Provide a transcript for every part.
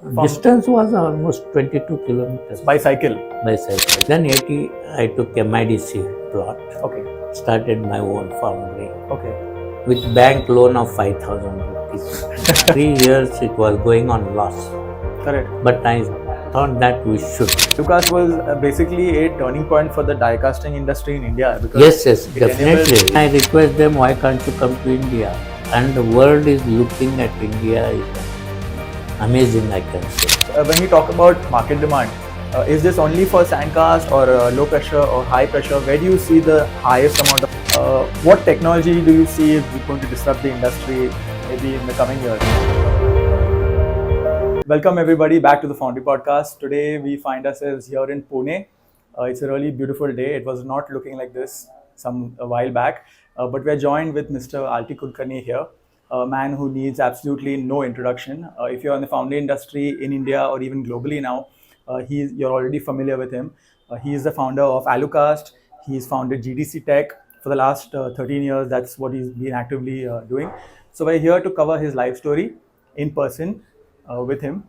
Distance was almost 22 kilometers By cycle? by cycle. Then 80, I took MIDC plot, Okay. started my own foundry Okay. with bank loan of 5,000 rupees. 3 years it was going on loss, Correct. but I thought that we should. ALUCAST was basically a turning point for the die casting industry in India. Because Yes, it definitely. enabled- I request them, why can't you come to India? And the world is looking at India. Is amazing, I can say. When we talk about market demand, is this only for sand cast or low pressure or high pressure? Where do you see the highest amount of what technology do you see is going to disrupt the industry maybe in the coming years? Welcome everybody back to the Foundry Podcast. Today we find ourselves here in Pune. It's a really beautiful day. It was not looking like this a while back, but we're joined with Mr. Arkey Kulkarni here, a man who needs absolutely no introduction. If you're in the foundry industry in India or even globally now, you're already familiar with him. He is the founder of ALUCAST. He's founded GDC Tech for the last 13 years. That's what he's been actively doing. So we're here to cover his life story in person with him,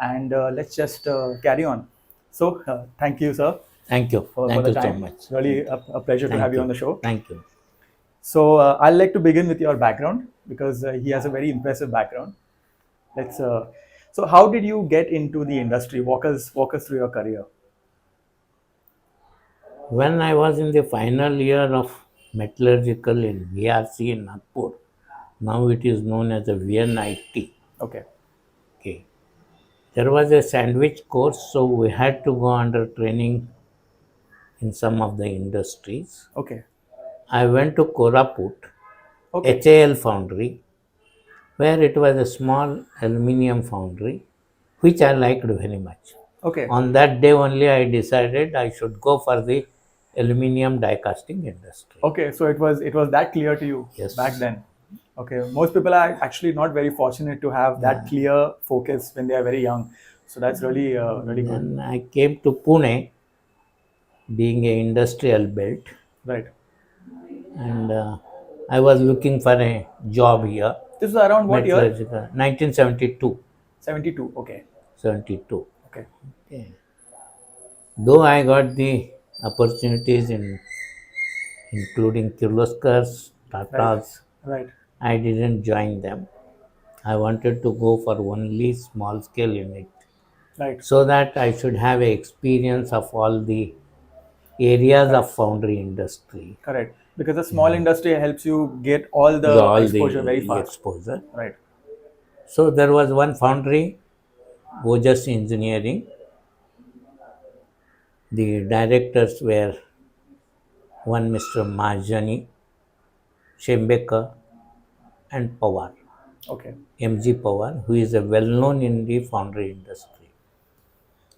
and let's just carry on. So thank you, sir. Thank you. For Thank the you so time. much. Really a pleasure to Thank have you you on the show. Thank you. So I'd like to begin with your background because he has a very impressive background. So how did you get into the industry? Walk us through your career. When I was in the final year of metallurgical in VRC in Nagpur, now it is known as a VNIT. Okay. Okay. There was a sandwich course, so we had to go under training in some of the industries. Okay. I went to Koraput, Okay. HAL Foundry, where it was a small aluminium foundry, which I liked very much. Okay. On that day only, I decided I should go for the aluminium die casting industry. Okay. So it was that clear to you Yes. back then. Okay. Most people are actually not very fortunate to have that clear focus when they are very young. So that's really really good. Then I came to Pune, being an industrial belt, Right. and I was looking for a job here. This was around what year? Metallurgical, 1972. 72. Okay. 72. Okay. Okay. Though I got the opportunities including Kirloskars, Tatas, Right. I didn't join them. I wanted to go for only small scale in it, Right. so that I should have a experience of all the areas of foundry industry. Correct. Because the small industry helps you get all the exposure very fast. Exposure. Right. So there was one foundry, Bajaj Engineering. The directors were one Mr. Mahjani, Shembekar, and Pawar, Okay. MG Pawar, who is a well-known in the foundry industry.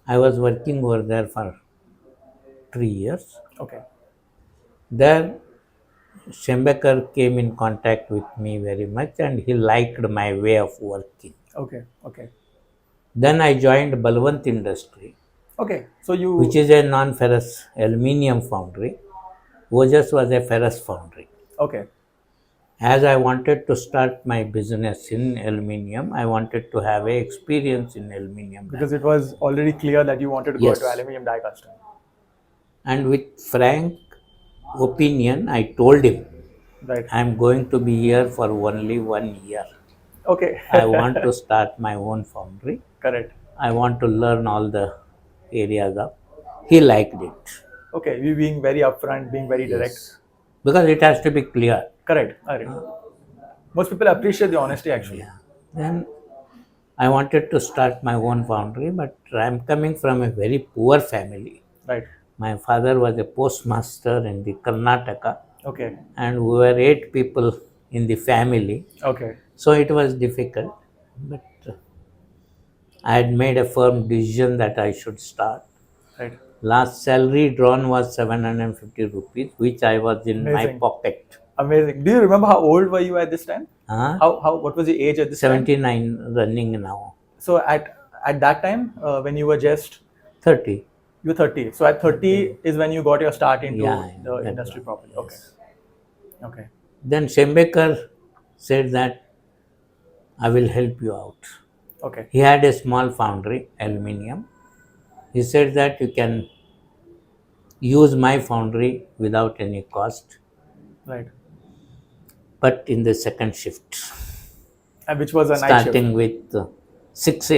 I was working over there for 3 years. Okay. There, Shembekar came in contact with me very much, and he liked my way of working. Okay. Okay. Then I joined Balwant Industry, Okay. So you. which is a non-ferrous aluminium foundry. Ojas was a ferrous foundry. Okay. As I wanted to start my business in aluminium, I wanted to have a experience in aluminium. Because it was already clear that you wanted to go Yes. to aluminium die casting. And with frank opinion, I told him, Right. I am going to be here for only 1 year. Okay. I want to start my own foundry. Correct. I want to learn all the areas of. He liked it. Okay. You being very upfront, being very direct. Yes. Because it has to be clear. Correct. Correct. Most people appreciate the honesty actually. Yeah. Then I wanted to start my own foundry, but I am coming from a very poor family. Right. My father was a postmaster in the Karnataka, Okay. and we were 8 people in the family. Okay. So it was difficult, but I had made a firm decision that I should start. Right. Last salary drawn was 750 rupees, which I was in my Amazing. pocket. Amazing. Do you remember how old were you at this time? Huh? What was your age at this time? 79 running now. So at that time, when you were just 30. you were 30. So at 30 is when you got your start into Yeah, the that industry one, properly. Okay. yes. Okay. Then Shembekar said that I will help you out. Okay. He had a small foundry, aluminium. He said that you can use my foundry without any cost, Right. but in the second shift, And which was a night shift. starting with 6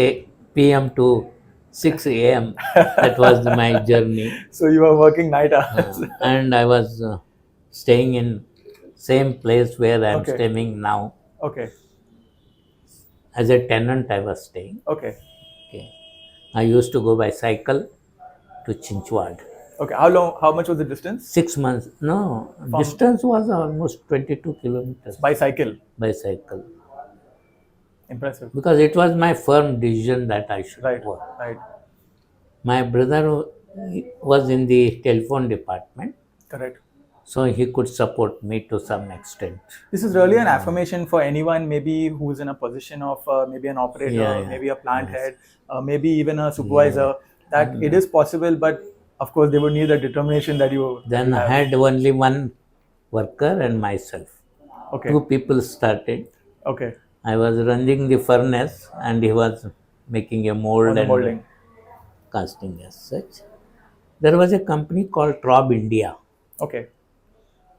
p.m. to 6 a.m. That was my journey. So you were working night hours. And I was staying in same place where I am Okay. staying now. Okay. As a tenant, I was staying. Okay. Okay. I used to go by cycle to Chinchwad. Okay. How long? How much was the distance? 6 months. No, distance was almost 22 kilometers By cycle. by cycle. Impressive. Because it was my firm decision that I should Right. work. Right. My brother was in the telephone department, Correct. so he could support me to some extent. This is really an affirmation for anyone, maybe who's in a position of maybe an operator, Yeah, yeah. maybe a plant head, maybe even a supervisor, that it is possible, but of course they would need the determination that you Then I have. had only one worker and myself. Okay. 2 people started. Okay. I was running the furnace and he was making a mold On the and molding. casting as such. There was a company called Trob India. Okay.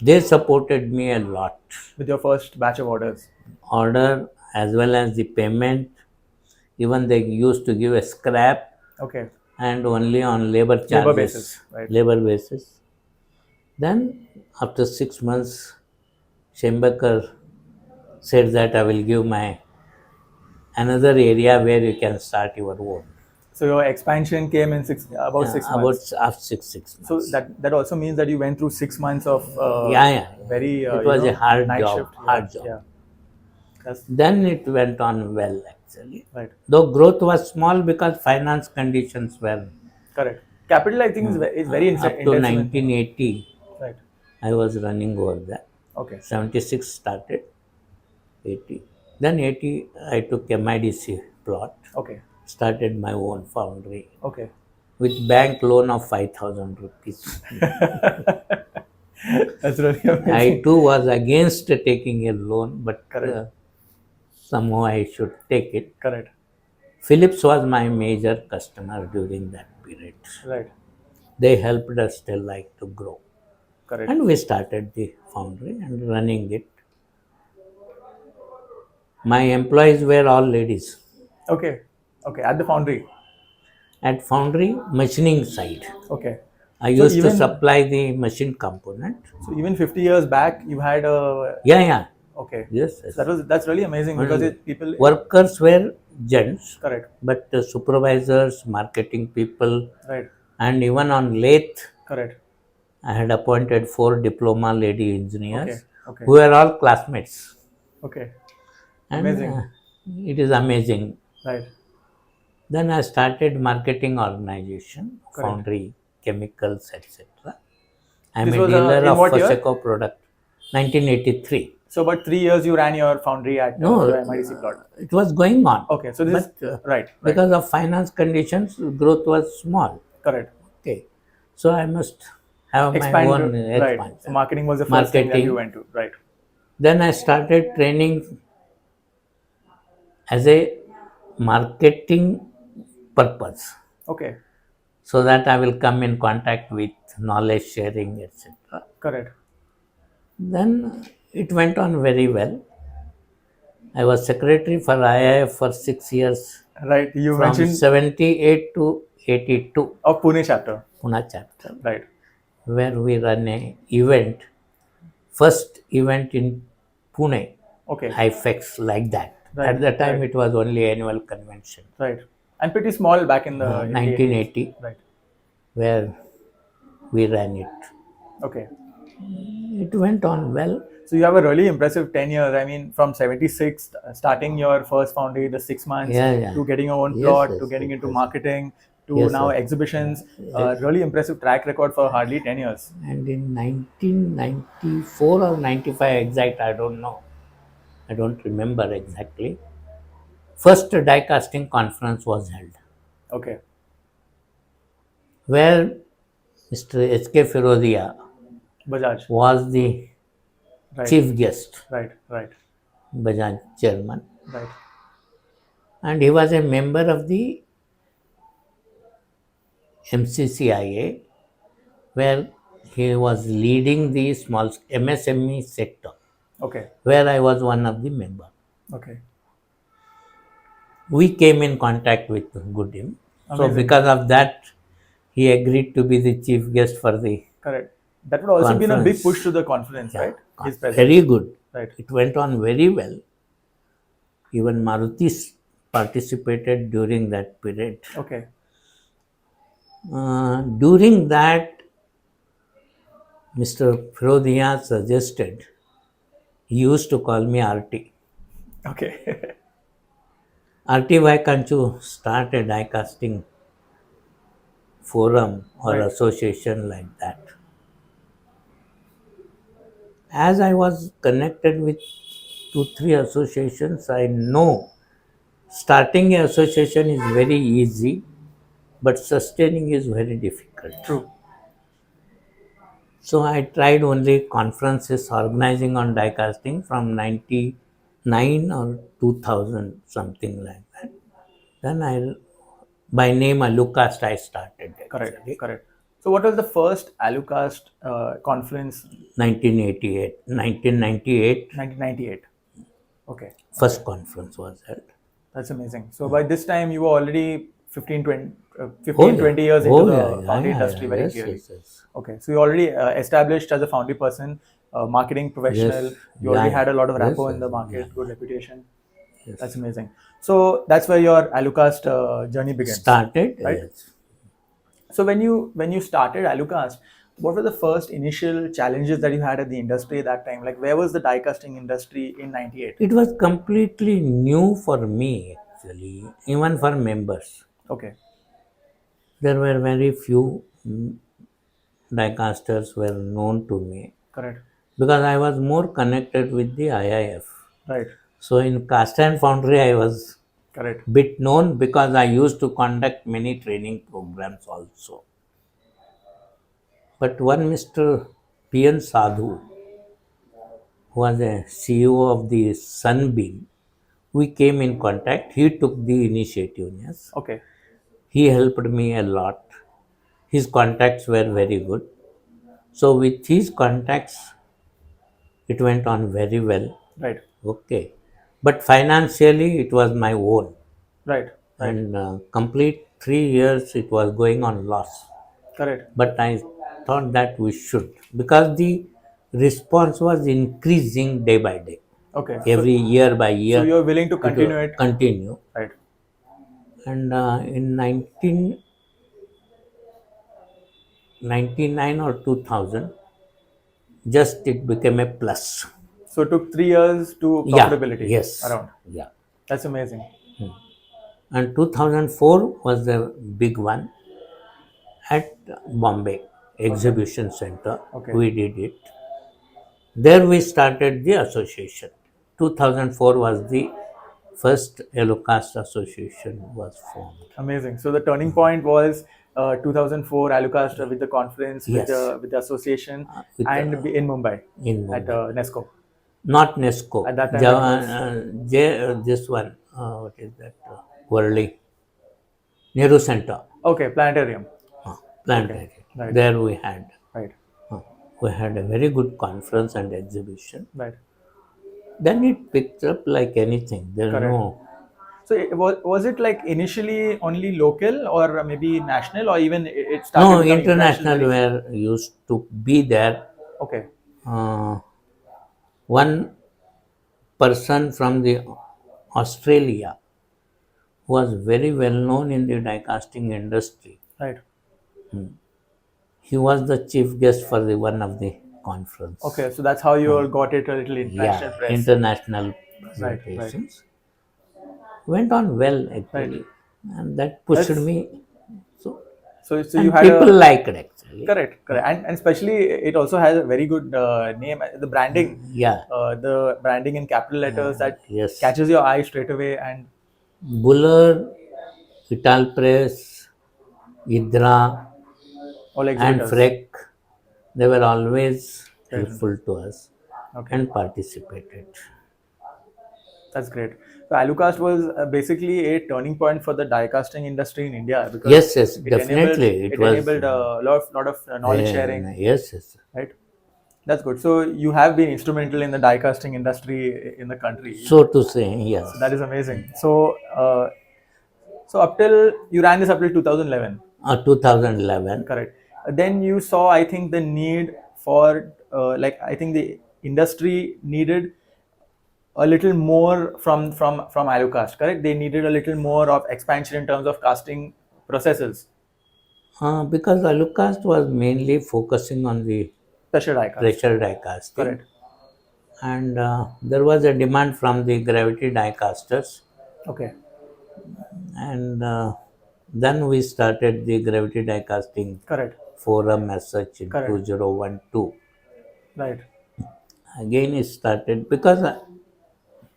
They supported me a lot. With your first batch of orders. Order as well as the payment. Even they used to give a scrap Okay. and only on labor charges. Labor basis, right. Labor basis. Then after 6 months, Shembakar said that I will give my another area where you can start your own. So your expansion came in about 6 months. About after 6 months. So that also means that you went through 6 months of Yeah. very It was a hard night job. shift. Hard job. Yeah. That's Then it went on well actually. right. Though growth was small because finance conditions were Correct. Capital, I think, is very up to intensive. 1980. Right. I was running over there. Okay. 76 started. 80. Then 80 I took MIDC plot. Okay. Started my own foundry Okay. with bank loan of 5,000 rupees. That's really amazing. I too was against taking a loan, but Correct. somehow I should take it. Correct. Philips was my major customer during that period. Right. They helped us till like to grow. Correct. And we started the foundry and running it. My employees were all ladies. Okay. Okay. At the foundry. At foundry, machining side. Okay. I So used to even- supply the machine component. So even 50 years back, you had a Yeah. okay. Yes. yes. That's really amazing because people Workers were gents, correct. but the supervisors, marketing people, Right. and even on lathe, Correct. I had appointed 4 diploma lady engineers Okay. Okay. who were all classmates. Okay. And Amazing. it is amazing. Right. Then I started marketing organization, Correct. foundry, chemicals, etc. I am This a was, dealer in of what year? Foseco product. 1983. So, but 3 years you ran your foundry at No. the MIDC plot. It was going on. Okay. So this But, right. Right. Because of finance conditions, growth was small. Correct. Okay. So I must have my own Right. expansion. So marketing was the first thing that Marketing. you went to. Right. Then I started training as a marketing purpose, Okay. so that I will come in contact with knowledge sharing, etc. Correct. Then it went on very well. I was secretary for IIF for 6 years, Right. You from mentioned 78 to 82, of Pune chapter. Pune chapter, Right. where we run a event, first event in Pune, Okay. IFEX like that. Right, At the time, right. it was only annual convention, Right. And pretty small back in the 1980, Right. where we ran it. Okay. It went on well. So you have a really impressive 10 years. I mean, from 76, starting your first foundry, the 6 months, Yeah, yeah. to getting your own Yes, plot, yes, to getting into yes. marketing, to Yes, now sir. exhibitions. Really impressive track record for hardly 10 years. And in 1994 or 95 exact, I don't know. I don't remember exactly. First die casting conference was held, Okay. where Mr. H.K. Firodia Bajaj. was the Right. chief guest, Right. Right. Bajaj chairman. Right. and he was a member of the MCCIA, where he was leading the small MSME sector, Okay. where I was one of the member. Okay. We came in contact with Goodim. So Amazing. because of that, he agreed to be the chief guest for the Correct. That would also been a big conference. push to the conference, right? His presence. Very good. Right. It went on very well. Even Maruti participated during that period. Okay. During that, Mr. Firodia suggested, he used to call me RT. Okay. RT, why can't you start a die casting forum or Right. association like that? As I was connected with 2-3 associations, I know starting an association is very easy, but sustaining is very difficult. True. So I tried only conferences organizing on die casting from 99 or 2000, something like that. Then by name ALUCAST, I started. Correct. Actually. Correct. So, what was the first ALUCAST conference? 1998, 1998. 1998. Okay. First conference was held. That's amazing. So, by this time, you were already 15, 20 years into the foundry industry very clearly. Yes. Okay. So, you already established as a foundry person, marketing professional. Yes. You already had a lot of rapport in the market, good reputation. That's amazing. So, that's where your ALUCAST journey began. Started, right? Yes. So when you started ALUCAST, what were the first initial challenges that you had at the industry at that time? Like, where was the die casting industry in '98? It was completely new for me, actually, even for members. Okay. There were very few die casters were known to me. Correct. Because I was more connected with the IIF. Right. So in cast and foundry, I was Correct. bit known because I used to conduct many training programs also. But one Mr. P.N. Sadhu, who was a CEO of the Sunbeam, we came in contact. He took the initiative. Yes. Okay. He helped me a lot. His contacts were very good. So with his contacts, it went on very well. Right. Okay. But financially, it was my own. Right. And complete 3 years, it was going on loss. Correct. But I thought that we should, because the response was increasing day by day. Okay. Every year by year. So you're willing to continue it? Continue. Right. And in 1999 or 2000, just it became a plus. So it took 3 years to profitability. Yes. Around. Yeah. That's amazing. And 2004 was the big one at Bombay Exhibition Center. Okay. We did it. There we started the association. 2004 was the first ALUCAST association was formed. Amazing. So the turning point was 2004 ALUCAST with the conference, Yes. with the association, in Mumbai. In Mumbai. At NESCO. Not NESCO. At that time, this one, what is that? Worldly. Nehru Center. Okay, planetarium. Planetarium. Okay. Right. There we had. Right. We had a very good conference and exhibition. Right. Then it picked up like anything. There Correct. no. So was it like initially only local or maybe national, or even it started? No, becoming international were used to be there. Okay. One person from the Australia was very well known in the die casting industry. Right. He was the chief guest for the one of the conference. Okay, so that's how you all got it a little international press. International presentations. Went on well actually, and that pushed me. So you had people liked it actually. Correct, and especially it also has a very good name. The branding, the branding in capital letters that catches your eye straight away. And Buller, Ital Press, Idra, and Freck, they were always helpful to us and participated. That's great. So ALUCAST was basically a turning point for the die casting industry in India because Yes, yes, it definitely. it enabled a lot of knowledge sharing, Yes, yes. right? That's good. So you have been instrumental in the die casting industry in the country. So to say, yes. So that is amazing. So up till you ran this up till 2011. 2011. Correct. Then you saw, I think, the need for I think the industry needed a little more from ALUCAST. Correct. They needed a little more of expansion in terms of casting processes. Because ALUCAST was mainly focusing on the Pressure die cast. pressure die casting. Correct. And there was a demand from the gravity die casters. Okay. And then we started the gravity die casting Correct. forum as such in Correct. 2012. Right. Again, it started because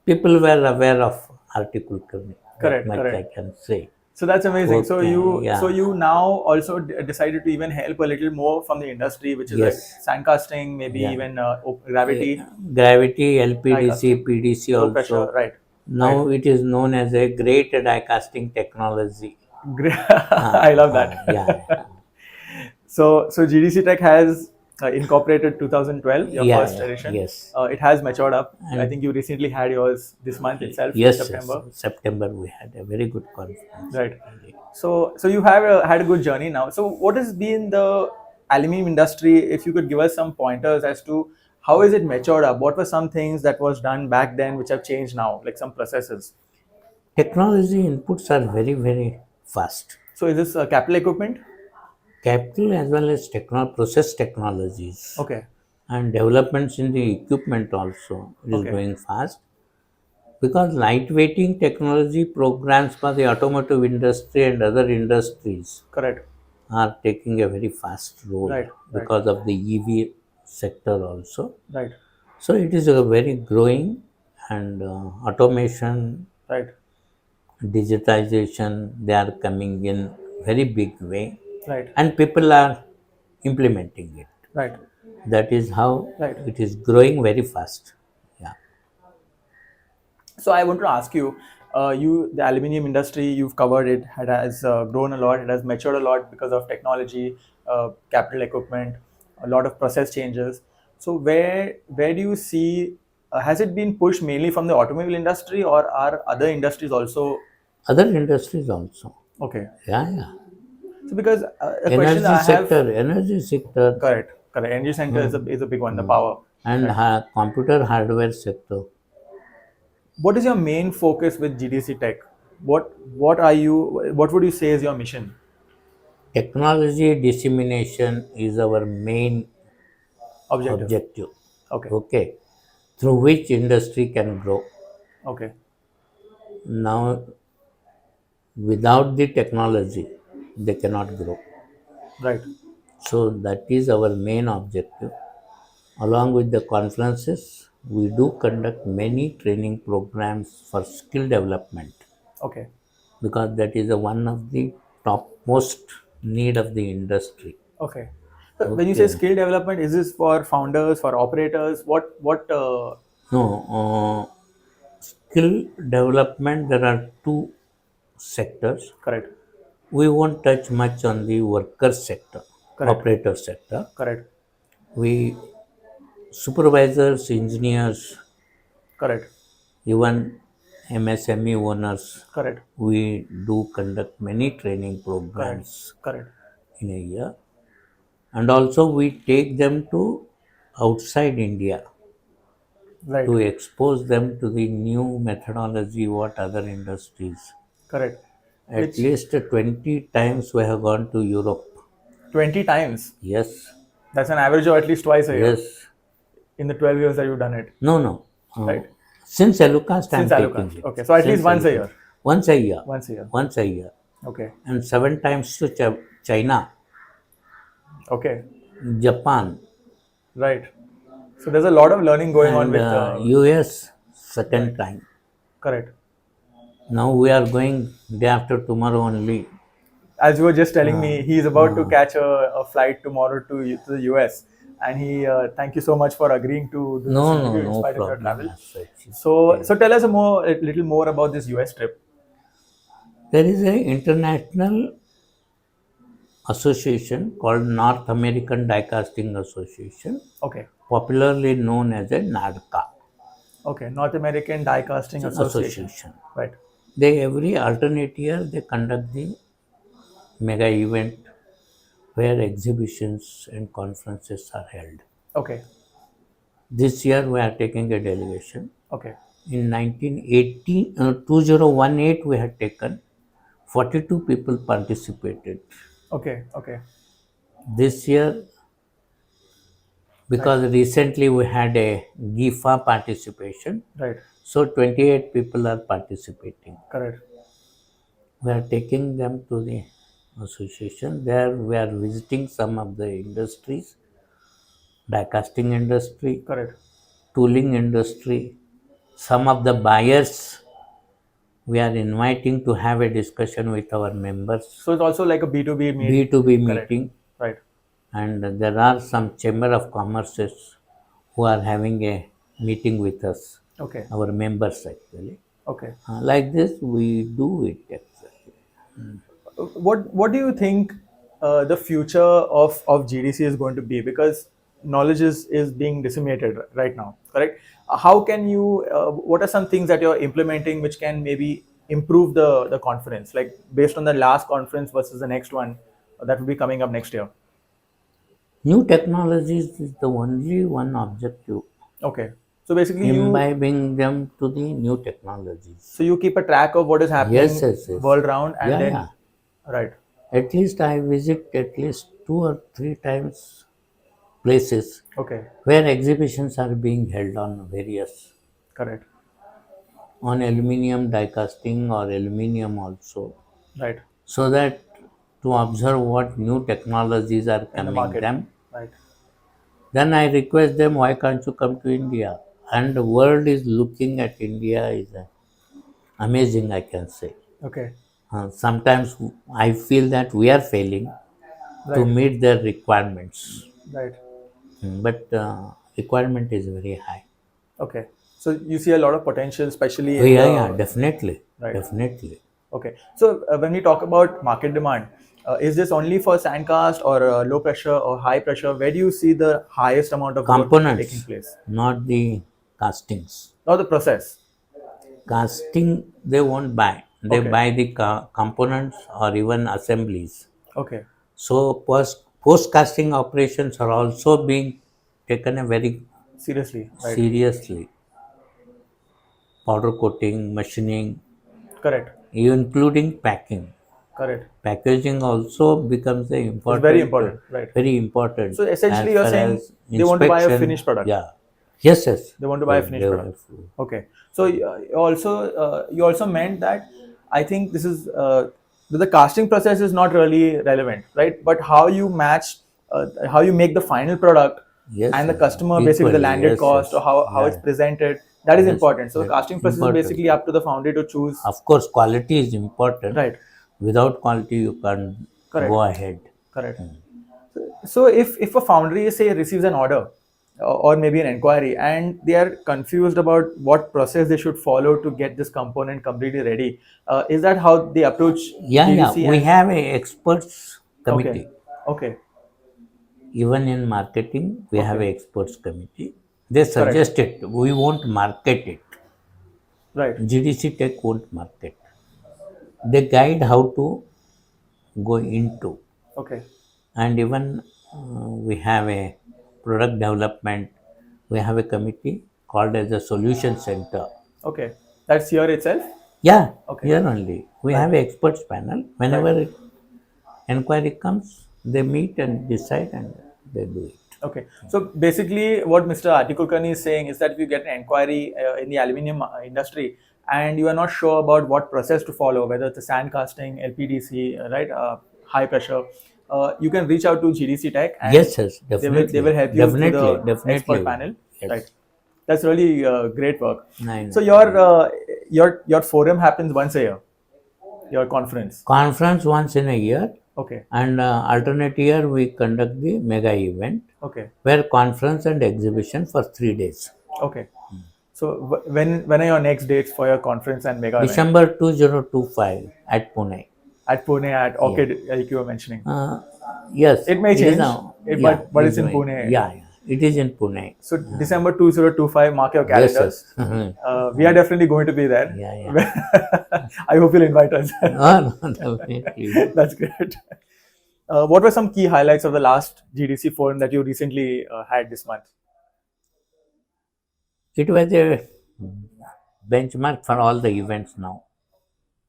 people were aware of Arkey Kulkarni. Correct, That much correct. I can say. So that's amazing. So Okay, you yeah. so you now also decided to even help a little more from the industry, which is Yes. like sand casting, maybe Yeah. even gravity, Gravity, LPDC, PDC low also. pressure, right? Now it is known as a great die casting technology. Great. I love that. Yeah. So GDC Tech has incorporated 2012, your Yeah, first yeah, edition. yes. It has matured up. And- I think you recently had yours this month itself, Yes, September. yes. September we had a very good conference. Right. So you have had a good journey now. So what has been the aluminum industry? If you could give us some pointers as to how is it matured up? What were some things that was done back then which have changed now, like some processes? Technology inputs are very, very fast. So is this capital equipment? Capital as well as process technologies. Okay. And developments in the equipment also is Okay. going fast. Because lightweighting technology programs for the automotive industry and other industries Correct. are taking a very fast role Right, right. because of the EV sector also. Right. So it is a very growing and automation, Right. digitization, they are coming in very big way Right. and people are implementing it. Right. That is how Right. it is growing very fast. Yeah. So I want to ask you, the aluminium industry, you've covered it. It has grown a lot. It has matured a lot because of technology, capital equipment, a lot of process changes. So where do you see? Has it been pushed mainly from the automobile industry, or are other industries also? Other industries also. Okay. Yeah. So because a question I have. Energy sector. Correct. Energy sector is a big one. The power. And computer hardware sector. What is your main focus with GDC Tech? What would you say is your mission? Technology dissemination is our main Objective. objective. Okay. Through which industry can grow. Okay. Now, without the technology, they cannot grow. Right. So that is our main objective. Along with the conferences, we do conduct many training programs for skill development. Okay. Because that is one of the topmost need of the industry. Okay. So when you say skill development, is this for founders, for operators? What? No, skill development, there are two sectors. Correct. We won't touch much on the worker sector, Correct. operator sector. Correct. We supervisors, engineers, Correct. even MSME owners, Correct. we do conduct many training programs Correct. in a year. And also we take them to outside India Right. to expose them to the new methodology what other industries. Correct. At least 20 times we have gone to Europe. 20 times. Yes. That's an average of at least twice a year. Yes. In the 12 years that you've done it. No. Right. Since ALUCAST, Since I'm ALUCAST. taking it. Okay. So at least once a year. Once a year. Once a year. Once a year. Okay. And 7 times to China, Okay. Japan, Right. So there's a lot of learning going on and with. US second time. Correct. Now we are going day after tomorrow only. As you were just telling me, he's about to catch a flight tomorrow to the US. and he thank you so much for agreeing to do this interview in No spite of your problem travel. as such. So tell us a little more about this US trip. There is an international association called North American Die Casting Association, Okay. popularly known as a NADCA Okay. North American Die Casting Association. Right. They every alternate year they conduct the mega event where exhibitions and conferences are held. Okay. This year we are taking a delegation. Okay. In 2018 we had taken 42 people participated. Okay. Okay. This year, because recently we had a GIFA participation, Right. so 28 people are participating. Correct. We are taking them to the association. There we are visiting some of the industries, die casting industry, Correct. tooling industry, some of the buyers. We are inviting to have a discussion with our members. So it's also like a B2B meeting. B2B meeting. Right. And there are some chamber of commerces who are having a meeting with us. Okay. Our members actually. Okay. Like this we do it actually. What do you think the future of GDC is going to be? Because knowledge is being disseminated right now, correct? How can you, what are some things that you're implementing which can maybe improve the conference, like based on the last conference versus the next one that will be coming up next year? New technologies is the only one objective. Okay. So basically imbibing them to the new technologies. So you keep a track of what is happening yes. world round and right. At least I visit at least 2 or 3 times places where exhibitions are being held on various. Correct. On aluminium die casting or aluminium also. Right. So that to observe what new technologies are coming them. Right. Then I request them, why can't you come to India? And the world is looking at India is amazing, I can say. Okay. Sometimes I feel that we are failing to meet their requirements. Right. But requirement is very high. Okay. So you see a lot of potential, especially in definitely. Right. Definitely. Okay. So when we talk about market demand, is this only for sandcast or low pressure or high pressure? Where do you see the highest amount of components taking place? Not the castings. Not the process. Casting they won't buy. They buy the components or even assemblies. Okay. So post casting operations are also being taken very seriously. Right. Seriously. Powder coating, machining. Correct. Including packing. Correct. Packaging also becomes a important. It's very important. Right. Very important. So essentially, you're saying they want to buy a finished product. Yeah. Yes. They want to buy a finished product. Okay. So you also meant that I think this is the casting process is not really relevant, right? But how you match, how you make the final product and the customer basically the landed cost or how it's presented, that is important. So the casting process is basically up to the foundry to choose. Of course, quality is important. Right. Without quality, you can't go ahead. Correct. So if a foundry, say, receives an order or maybe an inquiry and they are confused about what process they should follow to get this component completely ready, is that how they approach GDC? We have a experts committee. Okay. Even in marketing, we have an experts committee. They suggest it. We won't market it. Right. GDC Tech won't market. They guide how to go into. Okay. And even we have a product development. We have a committee called as a solution center. Okay. That's here itself? Yeah. Okay. Here only. We have an experts panel. Whenever inquiry comes, they meet and decide and they do it. Okay. So basically what Mr. Arkey Kulkarni is saying is that if you get an inquiry in the aluminium industry and you are not sure about what process to follow, whether it's a sand casting, LPDC, right, high pressure, you can reach out to GDC Tech and yes, definitely. They will help you through the expert panel. Yes. Right. That's really great work. Nice. So your forum happens once a year, your conference? Conference once in a year. Okay. And alternate year we conduct the mega event, Okay. where conference and exhibition for 3 days. Okay. So when are your next dates for your conference and mega event? December 2025 at Pune. At Pune at Orchid, like you were mentioning. Yes, It may is change, yeah, but it's in may- Pune. Yeah, it is in Pune. So December 2025, mark your Yes, calendars. yes. We are definitely going to be there. Yeah. I hope you'll invite us. No, definitely. That's great. What were some key highlights of the last GDC forum that you recently had this month? It was a benchmark for all the events now.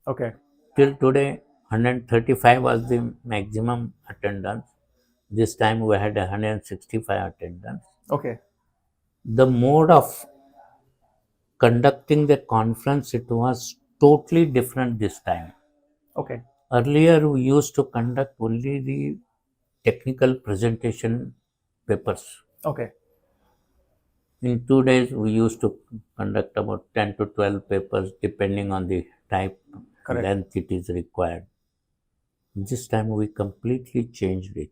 Okay. Till today, 135 was the maximum attendance. This time we had 165 attendance. Okay. The mode of conducting the conference, it was totally different this time. Okay. Earlier, we used to conduct only the technical presentation papers. Okay. In 2 days, we used to conduct about 10 to 12 papers, depending on the type Correct. length it is required. This time, we completely changed it.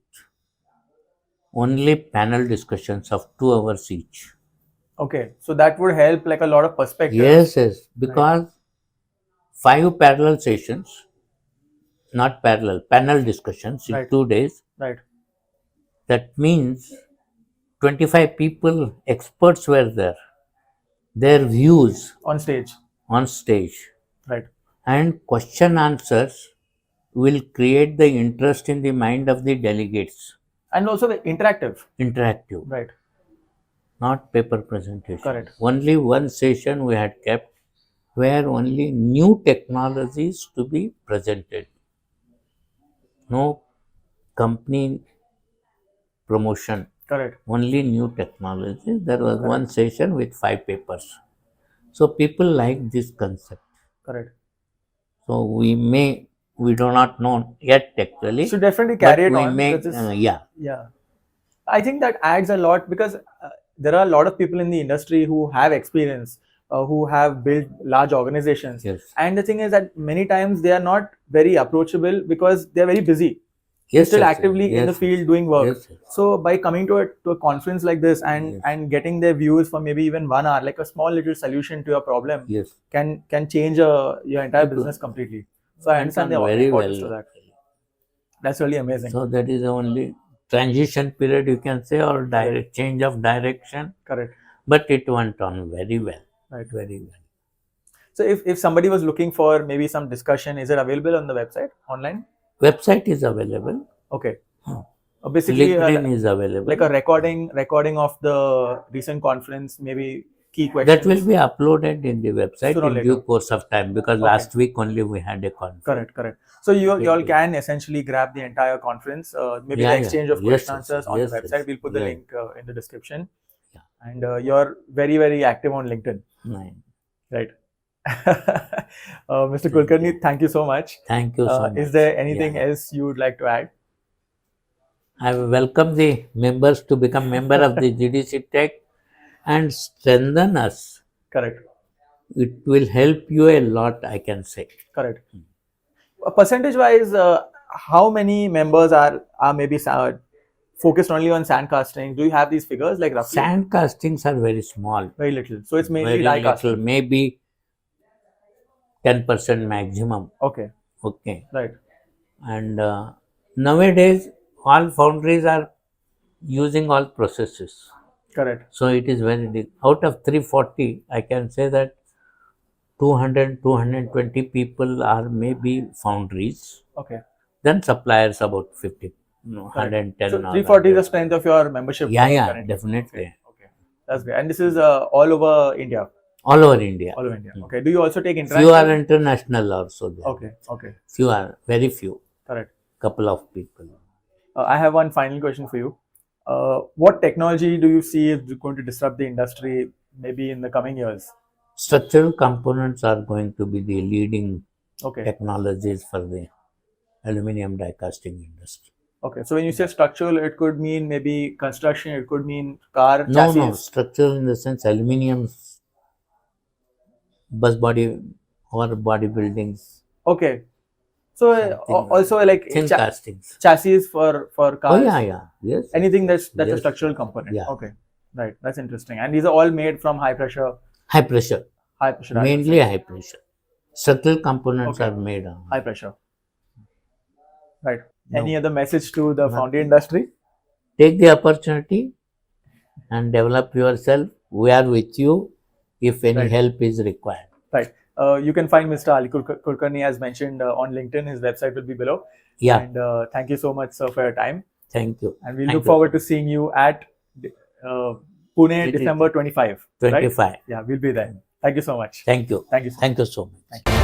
Only panel discussions of 2 hours each. Okay. So that would help like a lot of perspective. Yes, because 5 parallel sessions, not parallel, panel discussions in Right. 2 days. Right. That means 25 people, experts were there. Their views On stage. on stage. Right. And question answers will create the interest in the mind of the delegates. And also the interactive. Interactive, Right. not paper presentation. Correct. Only one session we had kept where only new technologies to be presented. No company promotion, Correct. only new technologies. There was one session with 5 papers. So people like this concept. Correct. So we do not know yet actually. So definitely carry it we on. may, That is- yeah. Yeah. I think that adds a lot because there are a lot of people in the industry who have experience, who have built large organizations. Yes. And the thing is that many times they are not very approachable because they are very busy. Yes, Still yes, actively in the yes, field doing work. yes, yes. So by coming to a conference like this and getting their views for maybe even 1 hour, like a small little solution to your problem, Yes. can change your entire business completely. So I understand the very importance well. to that. That's really amazing. So that is the only transition period you can say, or direct change of direction. Correct. But it went on very well. Right. Very well. So if somebody was looking for maybe some discussion, is it available on the website online? Website is available. Okay. Basically, LinkedIn is available. like a recording of the recent conference, maybe key questions. That will be uploaded in the website Sooner or in later. due course of time, because last week only we had a conference. Correct. So you all can essentially grab the entire conference, maybe the exchange of question answers on the website. We'll put the link in the description. Yeah. And you're very, very active on LinkedIn. Right. Mr. Kulkarni, thank you so much. Thank you so much. Is there anything else you would like to add? I welcome the members to become member of the GDC Tech and strengthen us. Correct. It will help you a lot, I can say. Correct. Percentage wise, how many members are maybe focused only on sand casting? Do you have these figures, like roughly? Sand castings are very small. Very little. So it's mainly Very die little, casting. maybe 10% maximum. Okay. Right. And nowadays, all foundries are using all processes. Correct. So it is very big. Out of 340, I can say that 200, 220 people are maybe foundries. Okay. Then suppliers about 50, 110. So 340 is the strength of your membership. Yeah, currently. definitely. Okay. That's great. And this is all over India. All over India. All over India. Okay. Do you also take international? Few are international also there. Okay. Few are, very few. Correct. Couple of people. I have one final question for you. What technology do you see is going to disrupt the industry maybe in the coming years? Structural components are going to be the leading Okay. technologies for the aluminium die casting industry. Okay. So when you say structural, it could mean maybe construction, it could mean car chassis. No, structural in the sense aluminium bus body or body buildings. Okay. So Something also like thin castings. chassis for cars. Oh yeah, yes. Anything that's a Yes. structural component. Yeah. Okay, right. That's interesting. And these are all made from high pressure. High pressure, High pressure. mainly high pressure. Subtle components Okay. are made on High pressure. Right. No. Any other message to the Nothing. foundry industry? Take the opportunity and develop yourself. We are with you if any Right. help is required. Right. You can find Mr. Ali Kulkarni as mentioned on LinkedIn. His website will be below. Yeah, And thank you so much, sir, for your time. thank you. And we Thank look you. forward to seeing you at Pune, GDC December 25. 25. Right? Yeah, we'll be there. Thank you so much. Thank you. Thank you so much. Thank you so much. Thank you.